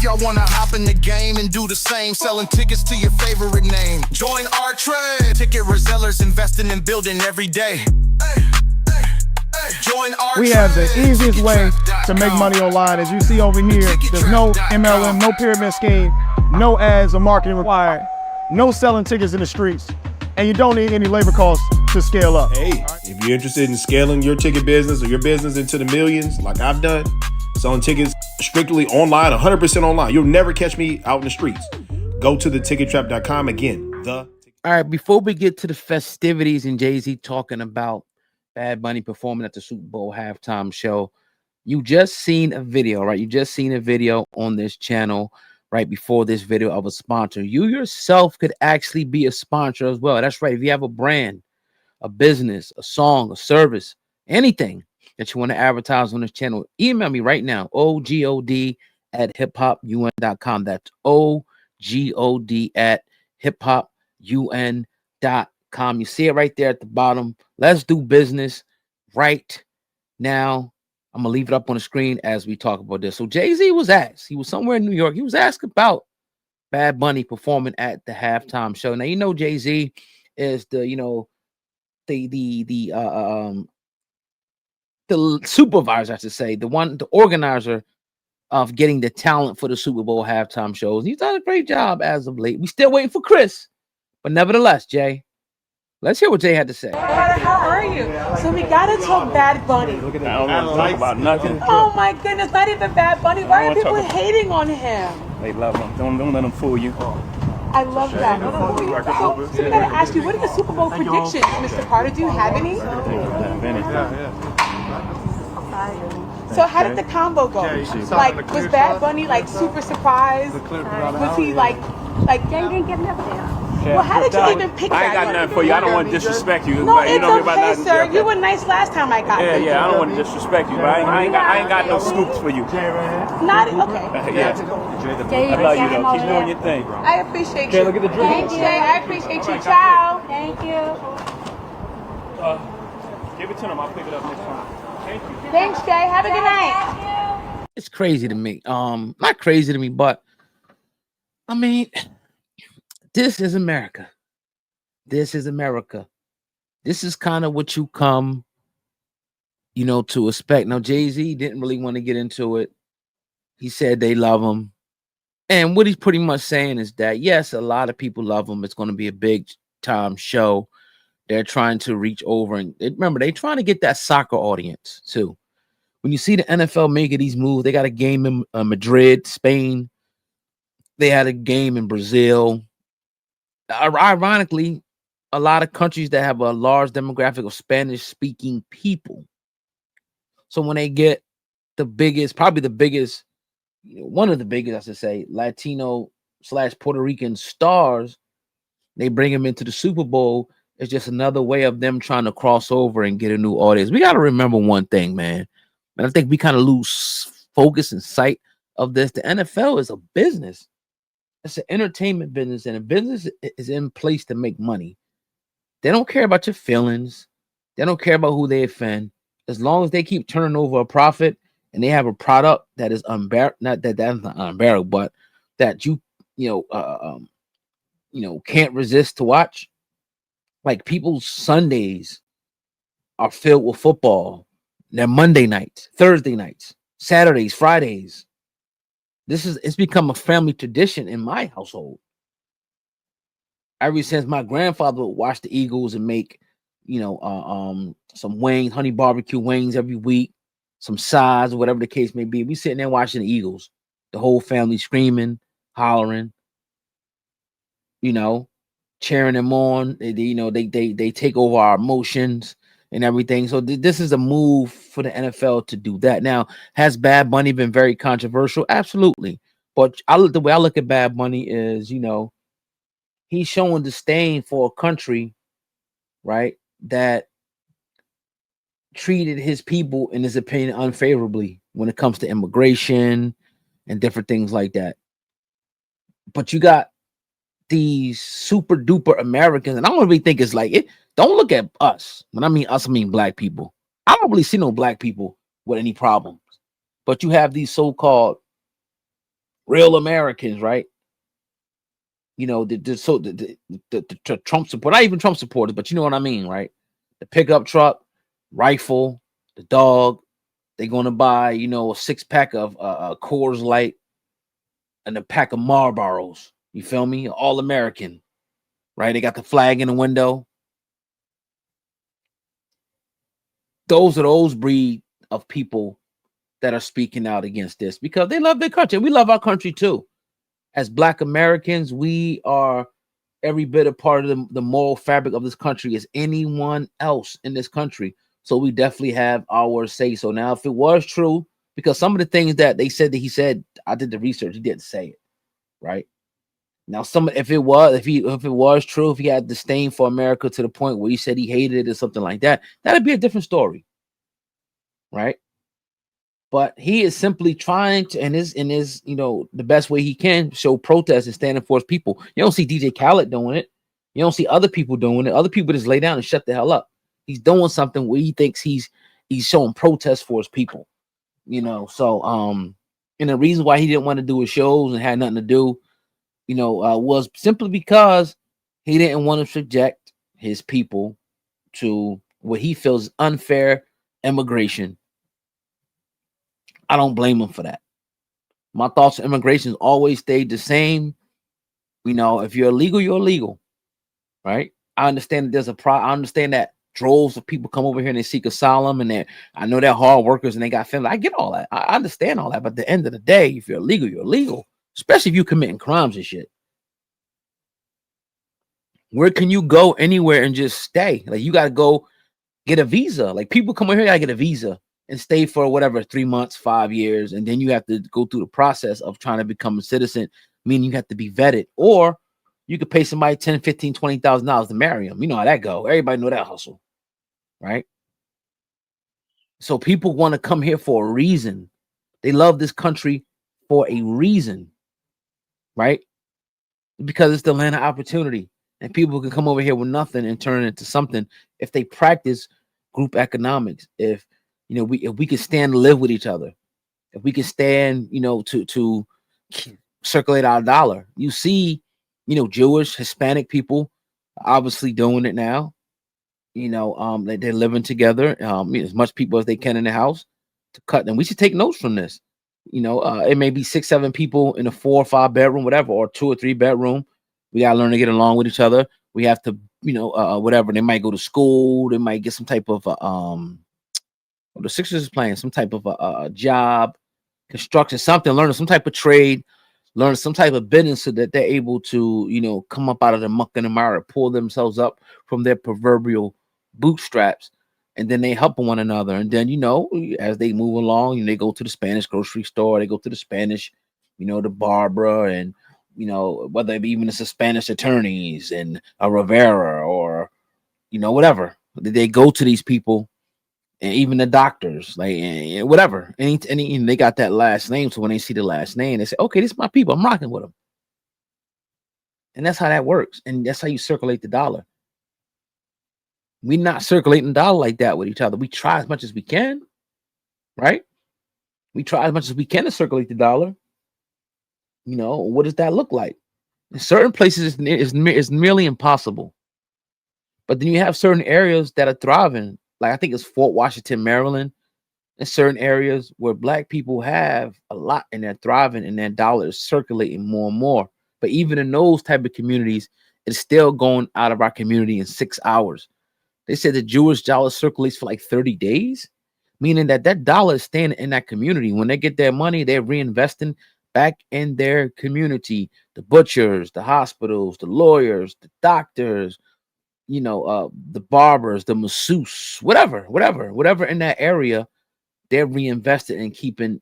y'all wanna hop in the game and do the same, selling tickets to your favorite name. Join our trade. Ticket resellers investing in building every day. Join our We have the easiest way to make money online. As you see over here, there's no MLM, no pyramid scheme, no ads or marketing required, no selling tickets in the streets, and you don't need any labor costs to scale up. Hey, if you're interested in scaling your ticket business or your business into the millions, like I've done, selling tickets strictly online, 100% online, you'll never catch me out in the streets. Go to thetickettrap.com. Again, All right, before we get to the festivities and Jay-Z talking about Bad Bunny performing at the Super Bowl halftime show, you just seen a video, right? You just seen a video on this channel right before this video of a sponsor. You yourself could actually be a sponsor as well. That's right. If you have a brand, a business, a song, a service, anything that you want to advertise on this channel, email me right now, ogod@hiphopun.com. That's ogod@hiphopun.com. You see it right there at the bottom. Let's do business right now. I'm gonna leave it up on the screen as we talk about this. So Jay-Z was asked, he was somewhere in New York, he was asked about Bad Bunny performing at the halftime show. Now, you know, Jay-Z is the, you know, the supervisor, I should say, the organizer of getting the talent for the Super Bowl halftime shows. He's done a great job as of late. We still waiting for Chris, but nevertheless, Jay, let's hear what Jay had to say. How are you? So we gotta talk Bad Bunny. I don't want to talk about nothing. Oh my goodness, not even Bad Bunny. Why are people hating on him? They love him. Don't let them fool you. I love that. So we gotta ask you, what are the Super Bowl predictions, Mr. Carter? Do you have any? So how did the combo go? Like, was Bad Bunny like super surprised? Was he like Jay didn't get nothing. well, how did you even pick that? I ain't got nothing for you. I don't want to disrespect you. No, Like, it's you know okay, sir. You were nice last time I got there. Yeah, I don't want to disrespect you, but I ain't got no scoops for you. Not okay. Yeah. Jay, I love you though. Keep doing your thing. I appreciate you. Look at the drink. Thanks, Jay. I appreciate you. Ciao. Thank you. Give it to them. I'll pick it up next time. Thank you. Thanks, Jay. Have a good night. It's crazy to me. Not crazy to me, but I mean, this is America. This is America. This is kind of what you come, you know, to expect. Now, Jay-Z didn't really want to get into it. He said they love him. And what he's pretty much saying is that, yes, a lot of people love him. It's going to be a big time show. They're trying to reach over. And remember, they're trying to get that soccer audience, too. When you see the NFL making these moves, they got a game in Madrid, Spain. They had a game in Brazil. Ironically, a lot of countries that have a large demographic of Spanish-speaking people. So when they get the biggest, probably the biggest, one of the biggest, I should say, Latino/Puerto Rican stars, they bring them into the Super Bowl. It's just another way of them trying to cross over and get a new audience. We got to remember one thing, man. And I think we kind of lose focus and sight of this. The NFL is a business. It's an entertainment business, and a business is in place to make money. They don't care about your feelings. They don't care about who they offend. As long as they keep turning over a profit and they have a product that is unbearable, that's not unbearable, but that you can't resist to watch. Like, people's Sundays are filled with football. They're Monday nights, Thursday nights, Saturdays, Fridays. It's become a family tradition in my household. Ever since my grandfather would watch the Eagles and make, some wings, honey barbecue wings every week, some sides, whatever the case may be. We sitting there watching the Eagles, the whole family screaming, hollering, cheering them on. They take over our emotions and everything. So this is a move for the NFL to do that. Now, has Bad Bunny been very controversial? Absolutely. But the way I look at Bad Bunny is, he's showing disdain for a country, right, that treated his people, in his opinion, unfavorably when it comes to immigration and different things like that. But you got these super duper Americans, and I don't really think it's like it. Don't look at us. When I mean us, I mean black people. I don't really see no black people with any problems. But you have these so-called real Americans, right? You know, the Trump support, not even Trump supporters, but you know what I mean, right? The pickup truck, rifle, the dog. They're gonna buy, you know, a 6-pack of Coors Light and a pack of Marlboros. You feel me? All American, right? They got the flag in the window. Those are those breed of people that are speaking out against this because they love their country. We love our country too. As Black Americans, we are every bit a part of the moral fabric of this country as anyone else in this country. So we definitely have our say. So now, if it was true, because some of the things that they said that he said, I did the research, he didn't say it, right? Now, if it was true, if he had disdain for America to the point where he said he hated it or something like that, that'd be a different story, right? But he is simply trying to, in his, you know, the best way he can, show protest and standing for his people. You don't see DJ Khaled doing it. You don't see other people doing it. Other people just lay down and shut the hell up. He's doing something where he thinks he's showing protest for his people. You know, so and the reason why he didn't want to do his shows and had nothing to do, you know, was simply because he didn't want to subject his people to what he feels unfair immigration. I don't blame him for that. My thoughts on immigration always stayed the same. You know, if you're illegal, you're illegal, right? I understand that there's I understand that droves of people come over here and they seek asylum, and I know they're hard workers and they got family. I get all that. I understand all that. But at the end of the day, if you're illegal, you're illegal, especially if you're committing crimes and shit. Where can you go anywhere and just stay? Like, you got to go get a visa. Like, people come over here, got to get a visa and stay for whatever, 3 months, 5 years. And then you have to go through the process of trying to become a citizen, meaning you have to be vetted. Or you could pay somebody $10,000, $15,000, $20,000 to marry them. You know how that go. Everybody know that hustle, right? So people want to come here for a reason. They love this country for a reason, right? Because it's the land of opportunity. And people can come over here with nothing and turn it into something if they practice group economics. If we can stand to live with each other, if we can stand, you know, to circulate our dollar. You see, you know, Jewish, Hispanic people obviously doing it now. You know, they're living together, as much people as they can in the house to cut them. We should take notes from this. You know, it may be 6, 7 people in a 4 or 5 bedroom, whatever, or 2 or 3 bedroom. We gotta learn to get along with each other. We have to, you know, whatever. They might go to school. They might get some type of the Sixers is playing some type of a job, construction, something. Learn some type of trade, learn some type of business, so that they're able to, you know, come up out of the muck and the mire, pull themselves up from their proverbial bootstraps, and then they help one another. And then, you know, as they move along, you know, they go to the Spanish grocery store, they go to the Spanish, you know, the Barbara, and you know, whether it be even it's a Spanish attorneys and a Rivera, or, you know, whatever. They go to these people, and even the doctors, like, whatever. Any they got that last name. So when they see the last name, they say, okay, this is my people. I'm rocking with them. And that's how that works. And that's how you circulate the dollar. We're not circulating the dollar like that with each other. We try as much as we can, right? We try as much as we can to circulate the dollar. You know, what does that look like? In certain places, it's merely impossible. But then you have certain areas that are thriving. Like, I think it's Fort Washington, Maryland. In certain areas where Black people have a lot and they're thriving and their dollar is circulating more and more. But even in those type of communities, it's still going out of our community in 6 hours. They said the Jewish dollar circulates for like 30 days, meaning that dollar is staying in that community. When they get their money, they're reinvesting back in their community. The butchers, the hospitals, the lawyers, the doctors, you know, the barbers, the masseuse, whatever in that area, they're reinvested in keeping,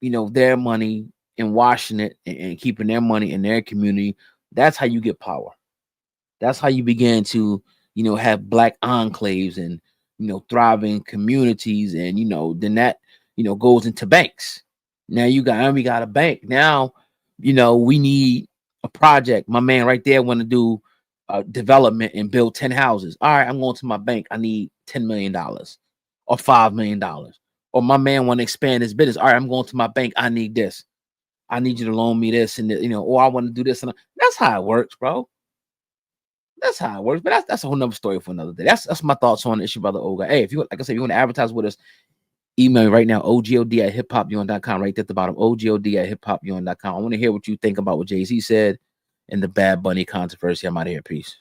you know, their money and washing it and keeping their money in their community. That's how you get power. That's how you begin to, you know, have Black enclaves and, you know, thriving communities. And, you know, then that, you know, goes into banks. Now we got a bank. Now, you know, we need a project. My man right there want to do development and build 10 houses. All right, I'm going to my bank. I need $10 million or $5 million. Or my man want to expand his business. All right, I'm going to my bank. I need this. I need you to loan me this and or I want to do this. And that's how it works, bro. That's how it works. But that's a whole nother story for another day. That's my thoughts on the issue, brother Olga. Hey, if you, like I said, if you want to advertise with us, email me right now, ogod@hiphopun.com, right there at the bottom, ogod@hiphopun.com. I want to hear what you think about what Jay-Z said and the Bad Bunny controversy. I'm out of here. Peace.